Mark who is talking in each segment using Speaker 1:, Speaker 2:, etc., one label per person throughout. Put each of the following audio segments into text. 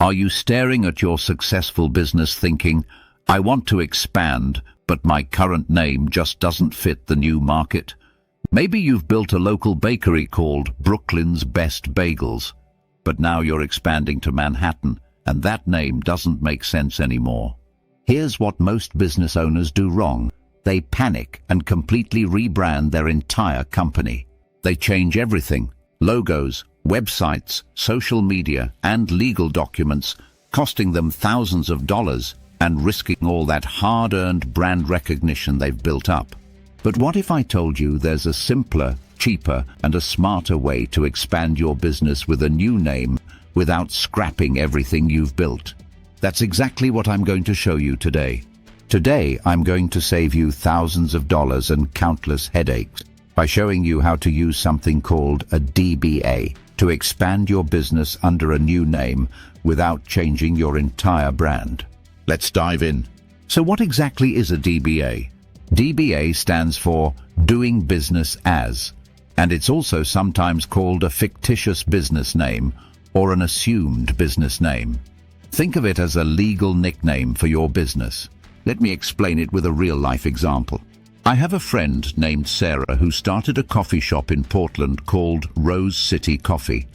Speaker 1: Are you staring at your successful business thinking, I want to expand, but my current name just doesn't fit the new market? Maybe you've built a local bakery called Brooklyn's Best Bagels, but now you're expanding to Manhattan, and that name doesn't make sense anymore. Here's what most business owners do wrong. They panic and completely rebrand their entire company. They change everything: logos, websites, social media, and legal documents, costing them thousands of dollars and risking all that hard-earned brand recognition they've built up. But what if I told you there's a simpler, cheaper, and a smarter way to expand your business with a new name without scrapping everything you've built? That's exactly what I'm going to show you today. Today, I'm going to save you thousands of dollars and countless headaches by showing you how to use something called a DBA to expand your business under a new name without changing your entire brand. Let's dive in. So what exactly is a DBA? DBA stands for Doing Business As, and it's also sometimes called a fictitious business name or an assumed business name. Think of it as a legal nickname for your business. Let me explain it with a real-life example. I have a friend named Sarah who started a coffee shop in Portland called Rose City Coffee.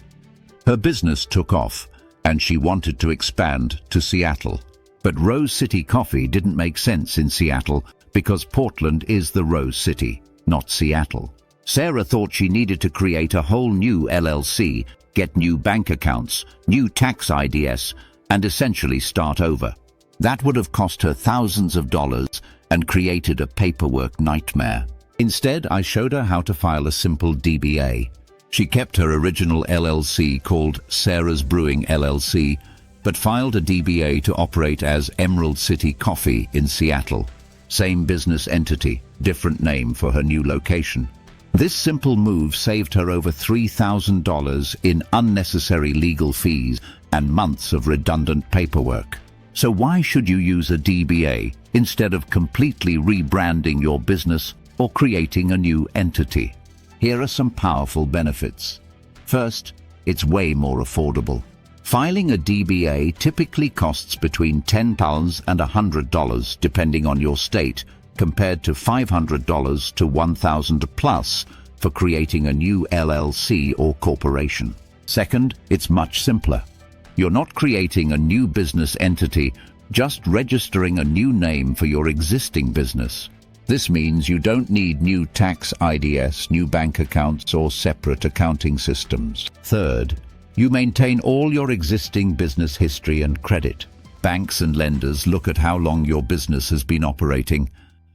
Speaker 1: Her business took off, and she wanted to expand to Seattle. But Rose City Coffee didn't make sense in Seattle because Portland is the Rose City, not Seattle. Sarah thought she needed to create a whole new LLC, get new bank accounts, new tax IDs, and essentially start over. That would have cost her thousands of dollars and created a paperwork nightmare. Instead, I showed her how to file a simple DBA. She kept her original LLC called Sarah's Brewing LLC, but filed a DBA to operate as Emerald City Coffee in Seattle. Same business entity, different name for her new location. This simple move saved her over $3,000 in unnecessary legal fees and months of redundant paperwork. So why should you use a DBA instead of completely rebranding your business or creating a new entity? Here are some powerful benefits. First, it's way more affordable. Filing a DBA typically costs between $10 and $100 depending on your state, compared to $500 to $1,000 plus for creating a new LLC or corporation. Second, it's much simpler. You're not creating a new business entity, just registering a new name for your existing business. This means you don't need new tax IDs, new bank accounts, or separate accounting systems. Third, you maintain all your existing business history and credit. Banks and lenders look at how long your business has been operating,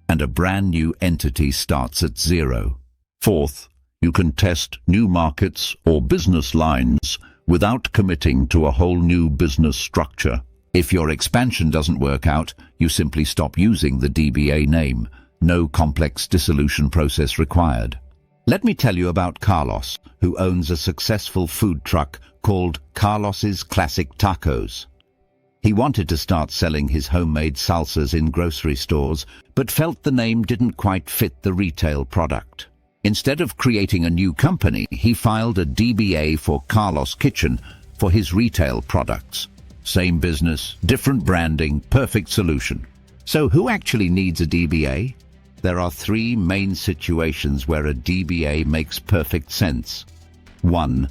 Speaker 1: and a brand new entity starts at zero. Fourth, you can test new markets or business lines without committing to a whole new business structure. If your expansion doesn't work out, you simply stop using the DBA name. No complex dissolution process required. Let me tell you about Carlos, who owns a successful food truck called Carlos's Classic Tacos. He wanted to start selling his homemade salsas in grocery stores, but felt the name didn't quite fit the retail product. Instead of creating a new company, he filed a DBA for Carlos Kitchen for his retail products. Same business, different branding, perfect solution. So who actually needs a DBA? There are three main situations where a DBA makes perfect sense. 1.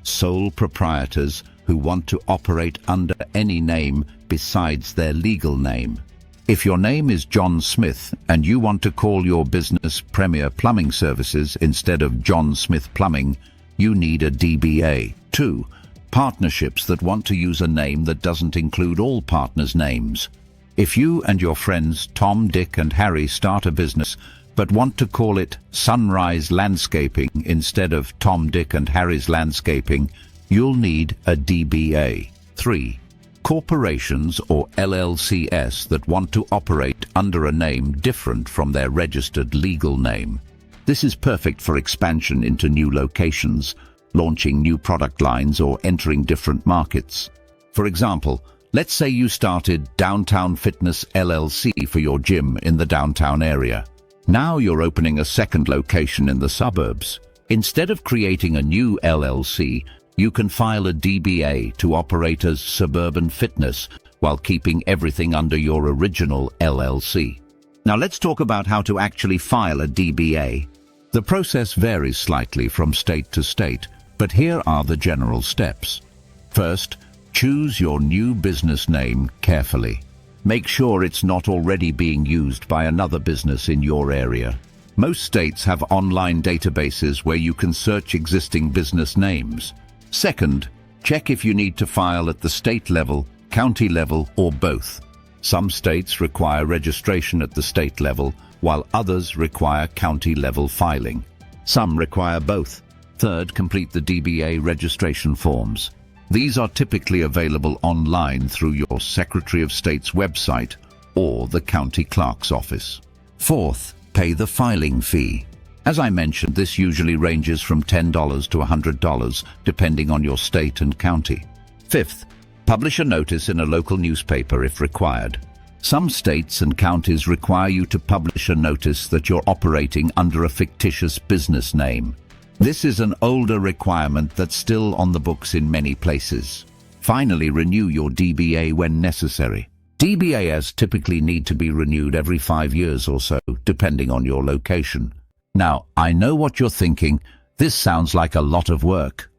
Speaker 1: Sole proprietors who want to operate under any name besides their legal name. If your name is John Smith and you want to call your business Premier Plumbing Services instead of John Smith Plumbing, you need a DBA. 2. Partnerships that want to use a name that doesn't include all partners' names. If you and your friends Tom, Dick, and Harry start a business but want to call it Sunrise Landscaping instead of Tom, Dick, and Harry's Landscaping, you'll need a DBA. 3. Corporations or LLCs that want to operate under a name different from their registered legal name. This is perfect for expansion into new locations, launching new product lines, or entering different markets. For example, let's say you started Downtown Fitness LLC for your gym in the downtown area. Now you're opening a second location in the suburbs. Instead of creating a new LLC, You can file a DBA to operate as Suburban Fitness while keeping everything under your original LLC. Now let's talk about how to actually file a DBA. The process varies slightly from state to state, but here are the general steps. First, choose your new business name carefully. Make sure it's not already being used by another business in your area. Most states have online databases where you can search existing business names. Second, check if you need to file at the state level, county level, or both. Some states require registration at the state level, while others require county-level filing. Some require both. Third, complete the DBA registration forms. These are typically available online through your Secretary of State's website or the county clerk's office. Fourth, pay the filing fee. As I mentioned, this usually ranges from $10 to $100, depending on your state and county. Fifth, publish a notice in a local newspaper if required. Some states and counties require you to publish a notice that you're operating under a fictitious business name. This is an older requirement that's still on the books in many places. Finally, renew your DBA when necessary. DBAs typically need to be renewed every 5 years or so, depending on your location. Now, I know what you're thinking. This sounds like a lot of work.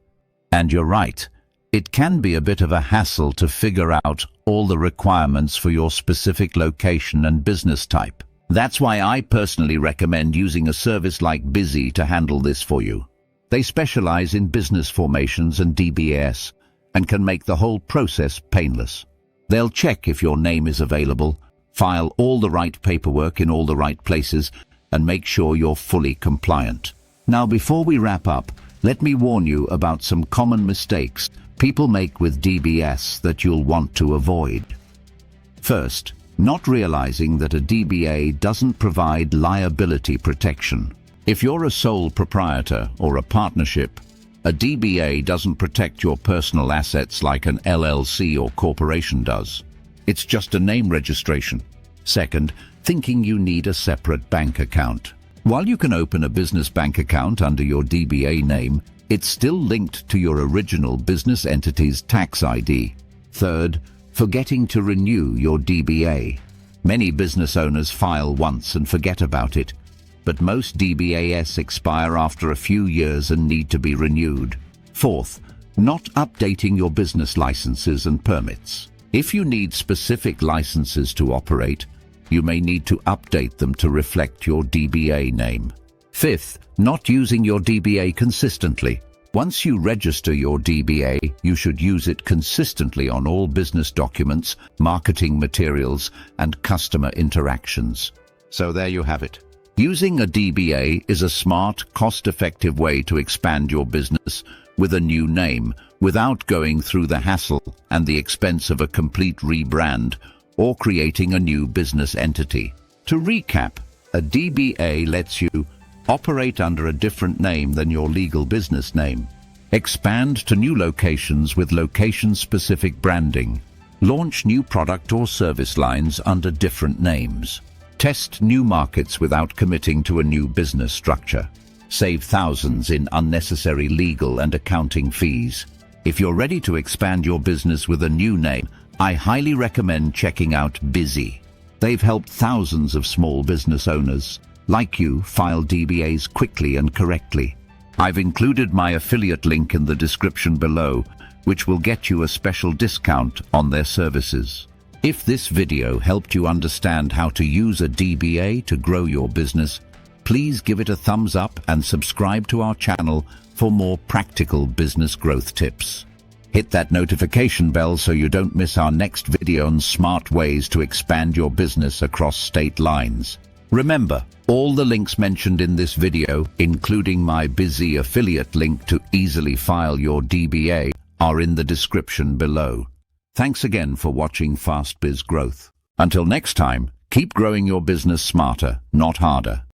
Speaker 1: And you're right. It can be a bit of a hassle to figure out all the requirements for your specific location and business type. That's why I personally recommend using a service like Busy to handle this for you. They specialize in business formations and DBAs and can make the whole process painless. They'll check if your name is available, file all the right paperwork in all the right places, and make sure you're fully compliant. Now, before we wrap up, let me warn you about some common mistakes people make with DBS that you'll want to avoid. First, not realizing that a DBA doesn't provide liability protection. If you're a sole proprietor or a partnership, a DBA doesn't protect your personal assets like an LLC or corporation does. It's just a name registration. Second, thinking you need a separate bank account. While you can open a business bank account under your DBA name, it's still linked to your original business entity's tax ID. Third, forgetting to renew your DBA. Many business owners file once and forget about it, but most DBAs expire after a few years and need to be renewed. Fourth, not updating your business licenses and permits. If you need specific licenses to operate, you may need to update them to reflect your DBA name. Fifth, not using your DBA consistently. Once you register your DBA, you should use it consistently on all business documents, marketing materials, and customer interactions. So there you have it. Using a DBA is a smart, cost-effective way to expand your business with a new name without going through the hassle and the expense of a complete rebrand or creating a new business entity. To recap, a DBA lets you operate under a different name than your legal business name, expand to new locations with location-specific branding, launch new product or service lines under different names, test new markets without committing to a new business structure, save thousands in unnecessary legal and accounting fees. If you're ready to expand your business with a new name, I highly recommend checking out Busy. They've helped thousands of small business owners like you file DBAs quickly and correctly. I've included my affiliate link in the description below, which will get you a special discount on their services. If this video helped you understand how to use a DBA to grow your business, please give it a thumbs up and subscribe to our channel for more practical business growth tips. Hit that notification bell so you don't miss our next video on smart ways to expand your business across state lines. Remember, all the links mentioned in this video, including my Busy affiliate link to easily file your DBA, are in the description below. Thanks again for watching Fast Biz Growth. Until next time, keep growing your business smarter, not harder.